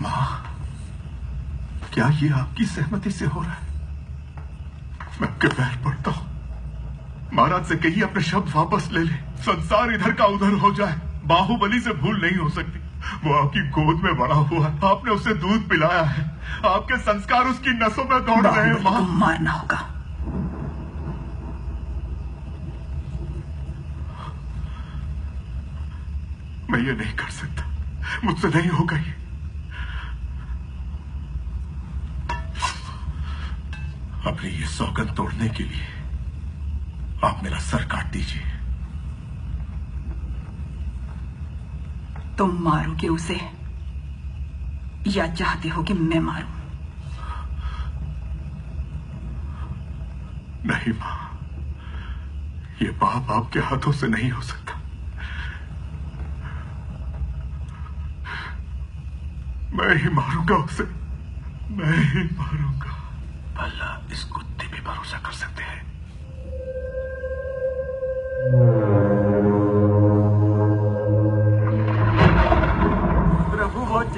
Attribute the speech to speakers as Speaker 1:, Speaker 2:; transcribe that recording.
Speaker 1: मां, क्या ये आपकी सहमति से हो रहा है? मैं आपके पैर पड़ता हूं, महाराज से कहिए अपने शब्द वापस ले ले। संसार इधर का उधर हो जाए, बाहुबली से भूल नहीं हो सकती। वो आपकी गोद में बड़ा हुआ, आपने उसे दूध पिलाया है, आपके संस्कार उसकी नसों में दौड़ रहे हैं। मां,
Speaker 2: मारना होगा।
Speaker 1: मैं ये नहीं कर सकता, मुझसे नहीं होगा ये। अपनी ये सौगंध तोड़ने के लिए आप मेरा सर काट दीजिए।
Speaker 2: तुम मारोगे उसे या चाहते हो कि मैं मारूं?
Speaker 1: नहीं मां, ये पाप आपके हाथों से नहीं हो सकता। मैं ही मारूंगा उसे, मैं ही मारूंगा। भला इस कुत्ते पे भरोसा कर सकते हैं?